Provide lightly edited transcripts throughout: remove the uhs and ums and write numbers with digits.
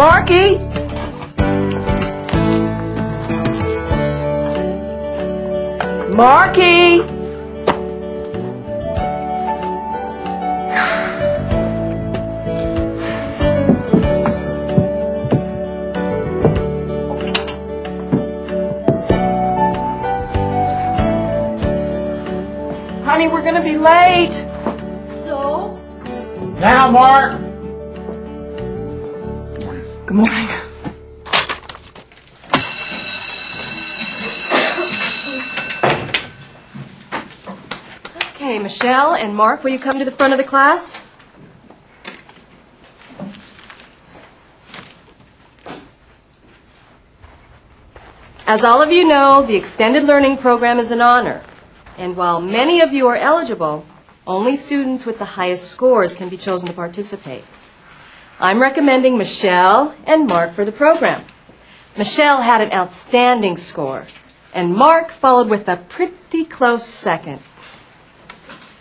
Marky! Marky! Honey, we're gonna be late. So? Now, Mark! Good morning. Okay, Michelle and Mark, will you come to the front of the class? As all of you know, the Extended Learning Program is an honor. And while many of you are eligible, only students with the highest scores can be chosen to participate. I'm recommending Michelle and Mark for the program. Michelle had an outstanding score, and Mark followed with a pretty close second.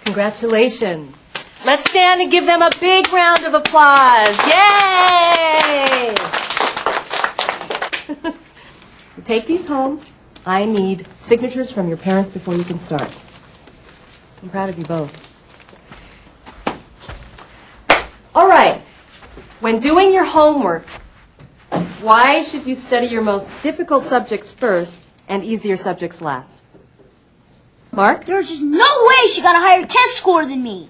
Congratulations. Let's stand and give them a big round of applause. Yay! Take these home. I need signatures from your parents before you can start. I'm proud of you both. All right. When doing your homework, why should you study your most difficult subjects first and easier subjects last? Mark? There's just no way she got a higher test score than me.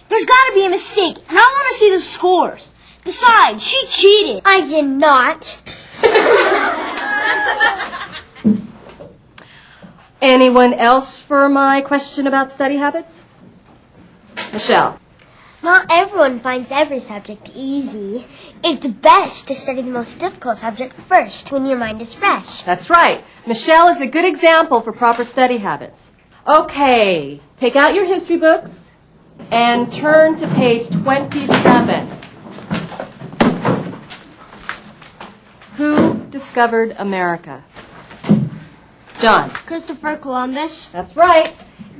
There's got to be a mistake, and I want to see the scores. Besides, she cheated. I did not. Anyone else for my question about study habits? Michelle? Not everyone finds every subject easy. It's best to study the most difficult subject first when your mind is fresh. That's right. Michelle is a good example for proper study habits. Okay, take out your history books and turn to page 27. Who discovered America? John. Christopher Columbus. That's right.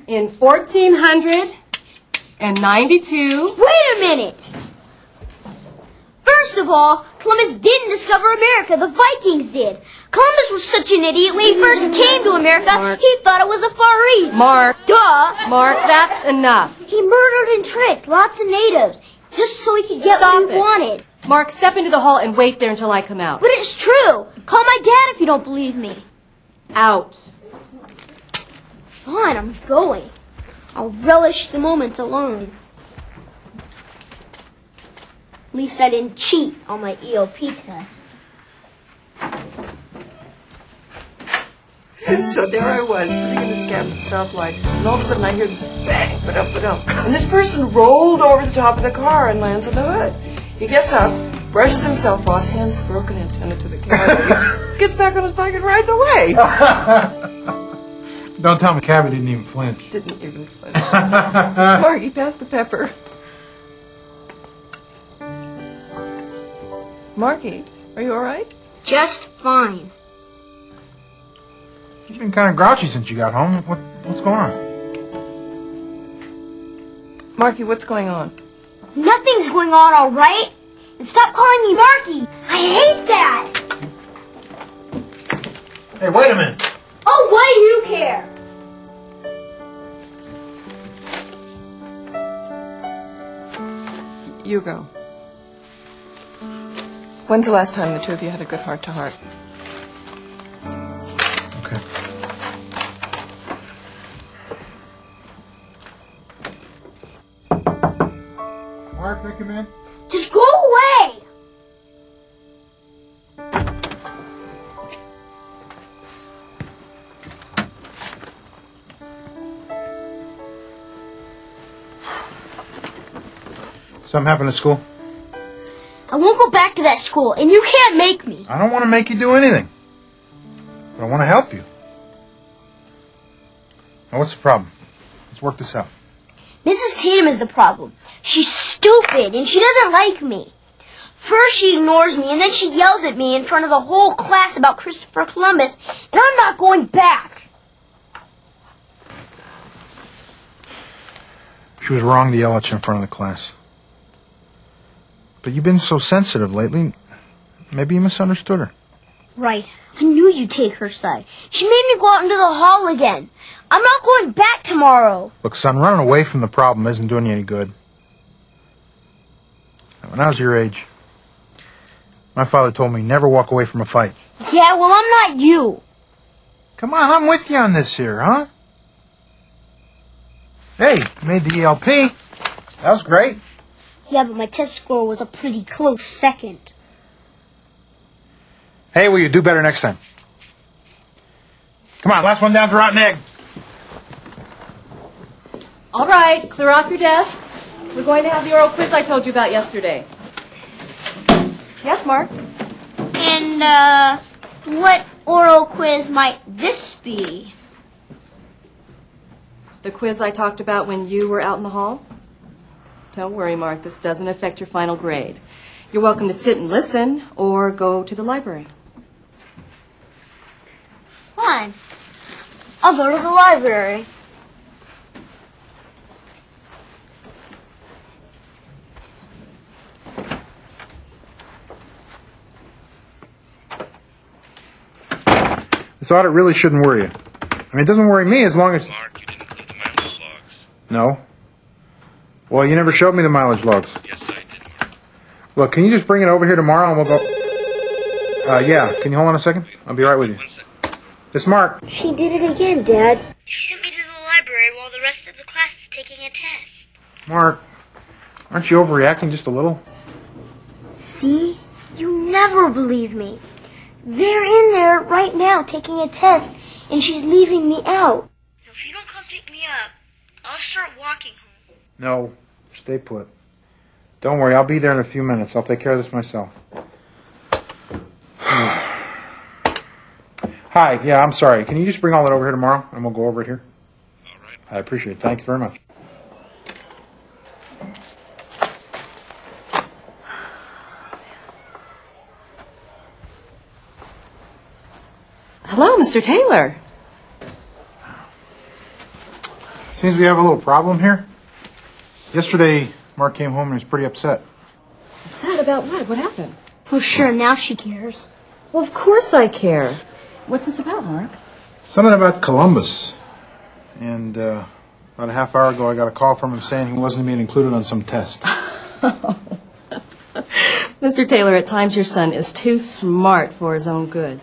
In 1492. Wait a minute! First of all, Columbus didn't discover America. The Vikings did. Columbus was such an idiot when he first came to America, Mark. he thought it was the Far East. Mark. Duh! Mark, that's enough. He murdered and tricked lots of natives just so he could get Stop what he it. wanted. Mark, step into the hall and wait there until I come out. But it's true. Call my dad if you don't believe me. Out. Fine, I'm going. I'll relish the moments alone. At least I didn't cheat on my EOP test. So there I was, sitting in the stoplight, and all of a sudden I hear this bang, ba-dum, ba-dum. And this person rolled over the top of the car and lands on the hood. He gets up, brushes himself off, hands the broken antenna to the cabbie, gets back on his bike and rides away. Don't tell me Cabby didn't even flinch. Didn't even flinch. Margie, pass the pepper. Margie, are you all right? Just fine. You've been kind of grouchy since you got home. What's going on? Margie, what's going on? Nothing's going on, all right? And stop calling me Marky. I hate that. Hey, wait a minute. Oh, why do you care? You go. When's the last time the two of you had a good heart-to-heart? Okay. Mark, can I come in? Just go away. Something happened at school? I won't go back to that school, and you can't make me. I don't want to make you do anything. But I want to help you. Now, what's the problem? Let's work this out. Mrs. Tatum is the problem. She's stupid, and she doesn't like me. First she ignores me, and then she yells at me in front of the whole class about Christopher Columbus, and I'm not going back. She was wrong to yell at you in front of the class. But you've been so sensitive lately. maybe you misunderstood her. Right. I knew you'd take her side. She made me go out into the hall again. I'm not going back tomorrow. Look, son, running away from the problem isn't doing you any good. When I was your age, my father told me never walk away from a fight. Yeah, well, I'm not you. Come on, I'm with you on this here, huh? Hey, you made the ELP. That was great. Yeah, but my test score was a pretty close second. Hey, will you do better next time? Come on, last one down for rotten egg. All right, clear off your desks. We're going to have the oral quiz I told you about yesterday. Yes, Mark? And, what oral quiz might this be? The quiz I talked about when you were out in the hall? Don't worry, Mark, this doesn't affect your final grade. You're welcome to sit and listen or go to the library. Fine. I'll go to the library. This audit really shouldn't worry you. I mean, it doesn't worry me as long as... Mark, you didn't include the mileage logs. No. Well, you never showed me the mileage logs. Yes, I did, Mark. Look, can you just bring it over here tomorrow and we'll go... yeah, can you hold on a second? I'll be right with you. 1 second. It's Mark. She did it again, Dad. She sent me to the library while the rest of the class is taking a test. Mark, aren't you overreacting just a little? See? You never believe me. They're in there right now taking a test, and she's leaving me out. Now, if you don't come pick me up, I'll start walking home. No, stay put. Don't worry, I'll be there in a few minutes. I'll take care of this myself. Hi, yeah, I'm sorry. Can you just bring all that over here tomorrow, and we'll go over it here? All right. I appreciate it. Thanks very much. Hello, Mr. Taylor. Seems we have a little problem here. Yesterday, Mark came home and he was pretty upset. Upset about what? What happened? Oh, sure, now she cares. Well, of course I care. What's this about, Mark? Something about Columbus. And about a half hour ago, I got a call from him saying he wasn't being included on some test. Mr. Taylor, at times your son is too smart for his own good.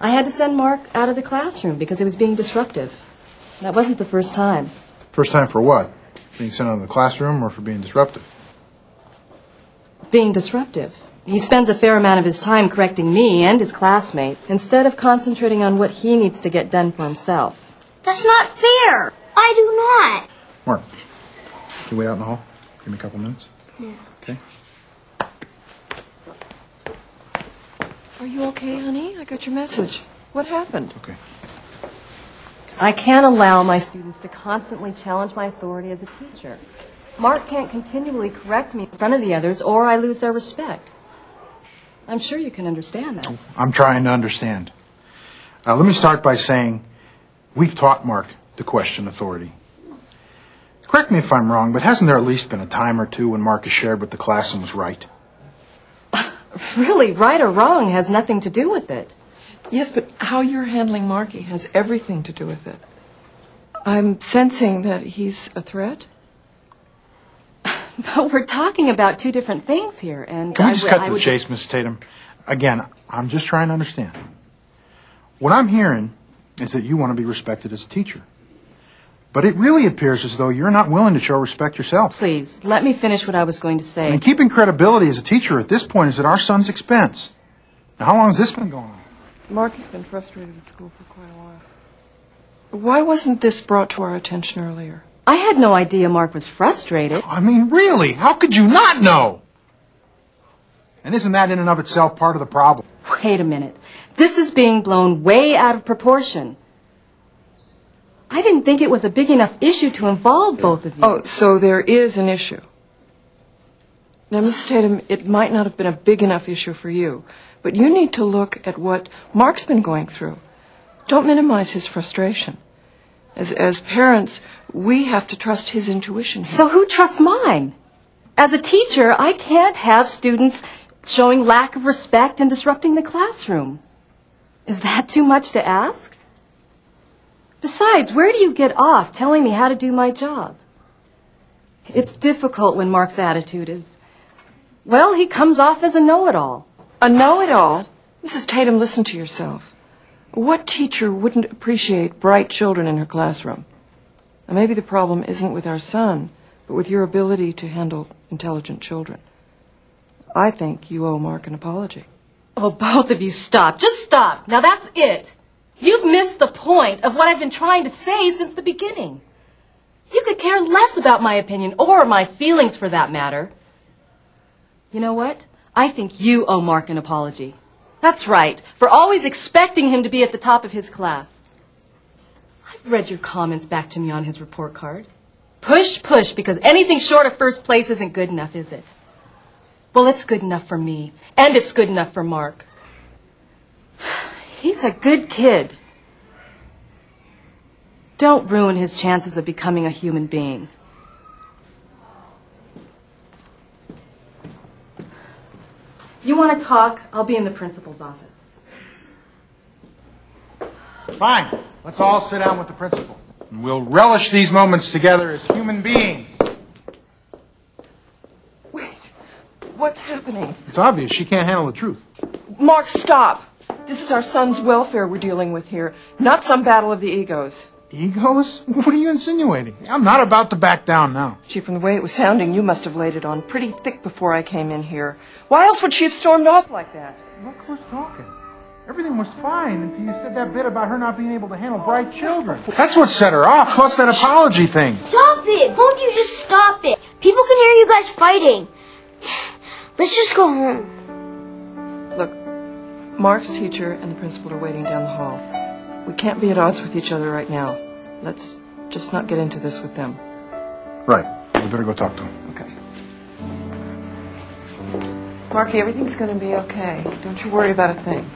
I had to send Mark out of the classroom because he was being disruptive. That wasn't the first time. First time for what? Being sent out of the classroom or for being disruptive? Being disruptive. He spends a fair amount of his time correcting me and his classmates instead of concentrating on what he needs to get done for himself. That's not fair. I do not. Mark, can you wait out in the hall? Give me a couple minutes. Yeah. Okay. Are you okay, honey? I got your message. What happened? Okay. I can't allow my students to constantly challenge my authority as a teacher. Mark can't continually correct me in front of the others or I lose their respect. I'm sure you can understand that. I'm trying to understand. Let me start by saying we've taught Mark to question authority. Correct me if I'm wrong, but hasn't there at least been a time or two when Mark has shared with the class and was right? Really, right or wrong has nothing to do with it. Yes, but how you're handling Marky has everything to do with it. I'm sensing that he's a threat. But we're talking about two different things here, and Can we just cut to the chase, Mrs. Tatum? Again, I'm just trying to understand. What I'm hearing is that you want to be respected as a teacher. But it really appears as though you're not willing to show respect yourself. Please, let me finish what I was going to say. I mean, keeping credibility as a teacher at this point is at our son's expense. Now, how long has this been going on? Marky's been frustrated at school for quite a while. Why wasn't this brought to our attention earlier? I had no idea Mark was frustrated. I mean, really, how could you not know? And isn't that in and of itself part of the problem? Wait a minute. This is being blown way out of proportion. I didn't think it was a big enough issue to involve both of you. Oh, so there is an issue. Now, Mrs. Tatum, it might not have been a big enough issue for you, but you need to look at what Mark's been going through. Don't minimize his frustration. As parents, we have to trust his intuition. So who trusts mine? As a teacher, I can't have students showing lack of respect and disrupting the classroom. Is that too much to ask? Besides, where do you get off telling me how to do my job? It's difficult when Mark's attitude is, well, he comes off as a know-it-all. A know-it-all? Mrs. Tatum, listen to yourself. What teacher wouldn't appreciate bright children in her classroom? Now, maybe the problem isn't with our son, but with your ability to handle intelligent children. I think you owe Mark an apology. Oh, both of you stop. Just stop. Now that's it. You've missed the point of what I've been trying to say since the beginning. You could care less about my opinion, or my feelings for that matter. You know what? I think you owe Mark an apology. That's right, for always expecting him to be at the top of his class. I've read your comments back to me on his report card. Push, push, because anything short of first place isn't good enough, is it? Well, it's good enough for me, and it's good enough for Mark. He's a good kid. Don't ruin his chances of becoming a human being. You want to talk? I'll be in the principal's office. Fine. Let's all sit down with the principal. And we'll relish these moments together as human beings. Wait, what's happening? It's obvious she can't handle the truth. Mark, stop. This is our son's welfare we're dealing with here, not some battle of the egos. Egos? What are you insinuating? I'm not about to back down now. Gee, from the way it was sounding, you must have laid it on pretty thick before I came in here. Why else would she have stormed off like that? Look who's talking. Everything was fine until you said that bit about her not being able to handle bright children. That's what set her off, plus that apology thing. Stop it! Won't you just stop it? People can hear you guys fighting. Let's just go home. Look, Mark's teacher and the principal are waiting down the hall. We can't be at odds with each other right now. Let's just not get into this with them. Right. We better go talk to him. Okay. Marky, everything's going to be okay. Don't you worry about a thing.